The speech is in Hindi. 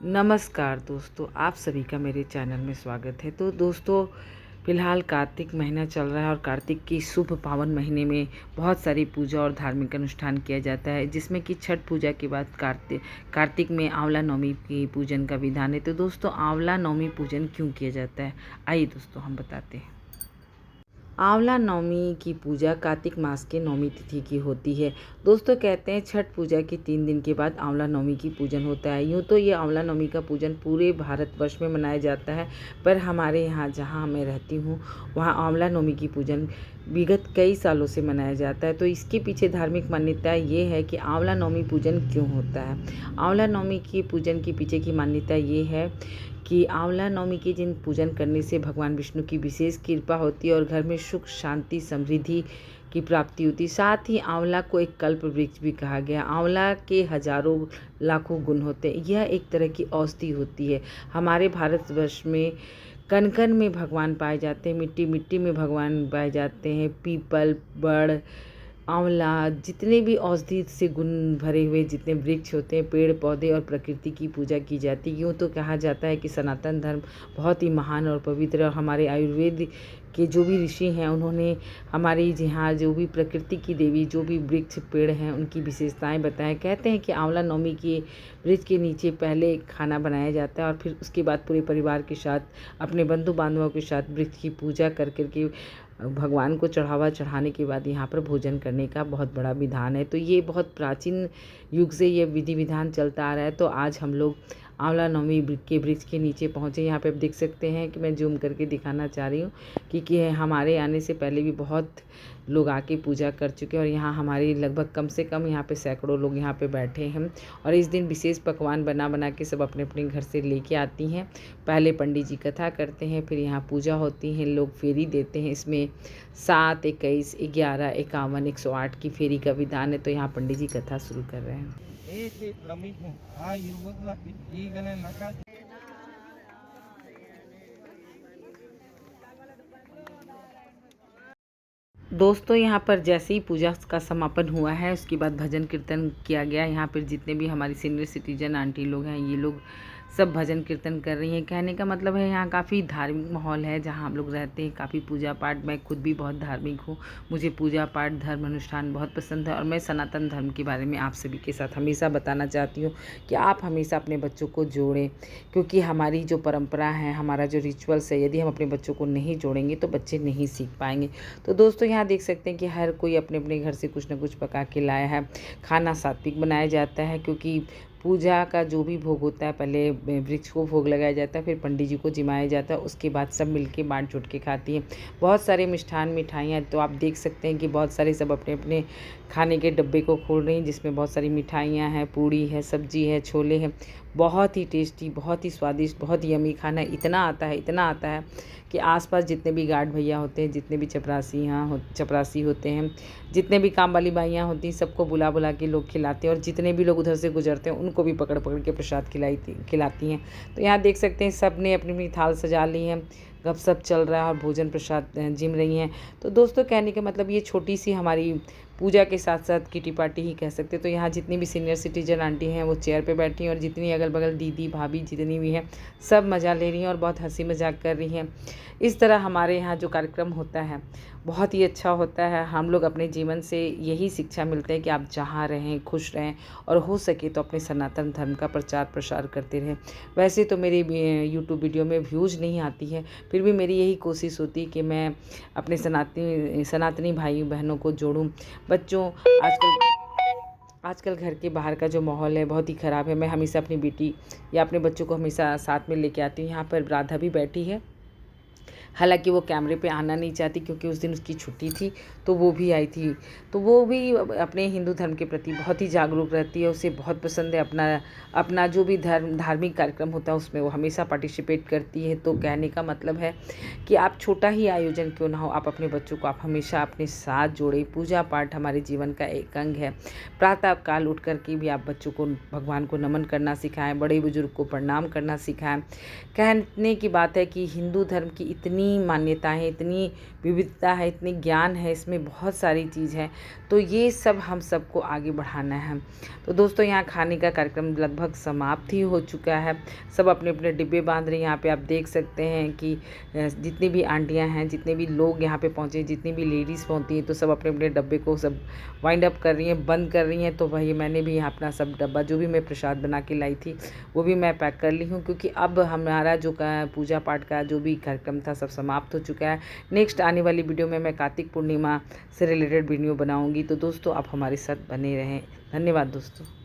नमस्कार दोस्तों, आप सभी का मेरे चैनल में स्वागत है। तो दोस्तों, फ़िलहाल कार्तिक महीना चल रहा है और कार्तिक की शुभ पावन महीने में बहुत सारी पूजा और धार्मिक अनुष्ठान किया जाता है, जिसमें कि छठ पूजा के बाद कार्तिक में आंवला नवमी की पूजन का विधान है। तो दोस्तों, आंवला नवमी पूजन क्यों किया जाता है, आइए दोस्तों हम बताते हैं। आंवला नवमी की पूजा कार्तिक मास के नवमी तिथि की होती है। दोस्तों, कहते हैं छठ पूजा के 3 दिन के बाद आंवला नवमी की पूजन होता है। यूँ तो ये आंवला नवमी का पूजन पूरे भारतवर्ष में मनाया जाता है, पर हमारे यहाँ जहाँ मैं रहती हूँ वहाँ आंवला नवमी की पूजन विगत कई सालों से मनाया जाता है। तो इसके पीछे धार्मिक मान्यता ये है कि आंवला नवमी पूजन क्यों होता है। आंवला नवमी की पूजन के पीछे की मान्यता ये है कि आंवला नवमी के दिन पूजन करने से भगवान विष्णु की विशेष कृपा होती है और घर में सुख शांति समृद्धि की प्राप्ति होती है। साथ ही आंवला को एक कल्प वृक्ष भी कहा गया। आंवला के हजारों लाखों गुण होते हैं। यह एक तरह की औषधि होती है। हमारे भारतवर्ष में कण कण में भगवान पाए जाते हैं, मिट्टी मिट्टी में भगवान पाए जाते हैं। पीपल, बड़, आंवला, जितने भी औषधि से गुण भरे हुए जितने वृक्ष होते हैं, पेड़ पौधे और प्रकृति की पूजा की जाती है। यूँ तो कहा जाता है कि सनातन धर्म बहुत ही महान और पवित्र है और हमारे आयुर्वेद के जो भी ऋषि हैं उन्होंने हमारे यहाँ जो भी प्रकृति की देवी जो भी वृक्ष पेड़ हैं उनकी विशेषताएं बताएं। कहते हैं कि आंवला नवमी के वृक्ष के नीचे पहले खाना बनाया जाता है और फिर उसके बाद पूरे परिवार के साथ अपने बंधु बांधवों के साथ वृक्ष की पूजा कर करके भगवान को चढ़ावा चढ़ाने के बाद यहाँ पर भोजन करने का बहुत बड़ा विधान है। तो ये बहुत प्राचीन युग से ये विधि विधान चलता आ रहा है। तो आज हम लोग आंवला नवमी के वृक्ष के नीचे पहुँचे। यहाँ पे आप देख सकते हैं कि मैं जूम करके दिखाना चाह रही हूँ कि हमारे आने से पहले भी बहुत लोग आके पूजा कर चुके हैं और यहाँ हमारी लगभग कम से कम यहाँ पे सैकड़ों लोग यहाँ पे बैठे हैं और इस दिन विशेष पकवान बना बना के सब अपने अपने घर से लेके आती हैं। पहले पंडित जी कथा करते हैं, फिर यहाँ पूजा होती है, लोग फेरी देते हैं। इसमें 7, 21, 11, 51, 108 की फेरी का विधान है। तो यहाँ पंडित जी कथा शुरू कर रहे हैं। दोस्तों, यहाँ पर जैसे ही पूजा का समापन हुआ है उसके बाद भजन कीर्तन किया गया। यहाँ पर जितने भी हमारी सीनियर सिटीजन आंटी लोग हैं ये लोग सब भजन कीर्तन कर रही हैं। कहने का मतलब है यहाँ काफ़ी धार्मिक माहौल है जहाँ हम लोग रहते हैं। काफ़ी पूजा पाठ, मैं खुद भी बहुत धार्मिक हूँ। मुझे पूजा पाठ धर्म अनुष्ठान बहुत पसंद है और मैं सनातन धर्म के बारे में आप सभी के साथ हमेशा बताना चाहती हूँ कि आप हमेशा अपने बच्चों को जोड़ें, क्योंकि हमारी जो परंपरा है, हमारा जो रिचुअल्स है, यदि हम अपने बच्चों को नहीं जोड़ेंगे तो बच्चे नहीं सीख पाएंगे। तो दोस्तों, यहाँ देख सकते हैं कि हर कोई अपने अपने घर से कुछ ना कुछ पका के लाया है। खाना सात्विक बनाया जाता है क्योंकि पूजा का जो भी भोग होता है पहले वृक्ष को भोग लगाया जाता है, फिर पंडित जी को जिमाया जाता है, उसके बाद सब मिलके बांट चुट के खाती हैं। बहुत सारे मिष्ठान मिठाइयाँ, तो आप देख सकते हैं कि बहुत सारे सब अपने अपने खाने के डब्बे को खोल रही हैं, जिसमें बहुत सारी मिठाइयाँ हैं, पूड़ी है, सब्जी है, छोले हैं। बहुत ही टेस्टी, बहुत ही स्वादिष्ट, बहुत यमी खाना इतना आता है, इतना आता है कि आसपास जितने भी गार्ड भैया होते हैं, जितने भी चपरासी होते हैं, जितने भी काम वाली बाइयाँ होती हैं, सबको बुला बुला के लोग खिलाते हैं और जितने भी लोग उधर से गुजरते हैं उनको भी पकड़ पकड़ के प्रसाद खिलाती हैं। तो यहाँ देख सकते हैं सब ने अपनी अपनी थाल सजा ली है, गपशप चल रहा है और भोजन प्रसाद जिम रही हैं। तो दोस्तों, कहने का मतलब ये छोटी सी हमारी पूजा के साथ साथ किटी पार्टी ही कह सकते हैं। तो यहाँ जितनी भी सीनियर सिटीजन आंटी हैं वो चेयर पे बैठी हैं और जितनी अगल बगल दीदी भाभी जितनी भी हैं सब मज़ा ले रही हैं और बहुत हंसी मजाक कर रही हैं। इस तरह हमारे यहाँ जो कार्यक्रम होता है बहुत ही अच्छा होता है। हम लोग अपने जीवन से यही शिक्षा मिलते हैं कि आप जहाँ रहें खुश रहें और हो सके तो अपने सनातन धर्म का प्रचार प्रसार करते रहें। वैसे तो मेरी यूट्यूब वीडियो में व्यूज़ नहीं आती है, फिर भी मेरी यही कोशिश होती है कि मैं अपने सनातनी भाई बहनों को जोड़ूं। बच्चों, आजकल घर के बाहर का जो माहौल है बहुत ही ख़राब है। मैं हमेशा अपनी बेटी या अपने बच्चों को हमेशा साथ में लेके आती हूँ। यहाँ पर राधा भी बैठी है, हालांकि वो कैमरे पे आना नहीं चाहती क्योंकि उस दिन उसकी छुट्टी थी, तो वो भी आई थी। तो वो भी अपने हिंदू धर्म के प्रति बहुत ही जागरूक रहती है। उसे बहुत पसंद है अपना जो भी धार्मिक कार्यक्रम होता है उसमें वो हमेशा पार्टिसिपेट करती है। तो कहने का मतलब है कि आप छोटा ही आयोजन क्यों ना हो, आप अपने बच्चों को आप हमेशा अपने साथ जोड़ें। पूजा पाठ हमारे जीवन का एक अंग है। प्रातः काल उठ कर के भी आप बच्चों को भगवान को नमन करना सिखाएं, बड़े बुजुर्ग को प्रणाम करना सिखाएं। कहने की बात है कि हिंदू धर्म की इतनी इतनी मान्यता है, इतनी विविधता है, इतनी ज्ञान है, इसमें बहुत सारी चीज़ है। तो ये सब हम सबको आगे बढ़ाना है। तो दोस्तों यहाँ खाने का कार्यक्रम लगभग समाप्त ही हो चुका है। सब अपने अपने डिब्बे बांध रहे हैं। यहाँ पे आप देख सकते हैं कि जितनी भी आंटियाँ हैं, जितने भी लोग यहाँ पे पहुँचे, जितनी भी लेडीज़ पहुँची हैं, तो सब अपने अपने डब्बे को सब वाइंड अप कर रही हैं, बंद कर रही हैं। तो वही मैंने भी यहाँ अपना सब डब्बा जो भी मैं प्रसाद बना के लाई थी वो भी मैं पैक कर ली हूँ, क्योंकि अब हमारा जो पूजा पाठ का जो भी कार्यक्रम था सब समाप्त हो चुका है। नेक्स्ट आने वाली वीडियो में मैं कार्तिक पूर्णिमा से रिलेटेड वीडियो बनाऊँगी। तो दोस्तों आप हमारे साथ बने रहें। धन्यवाद दोस्तों।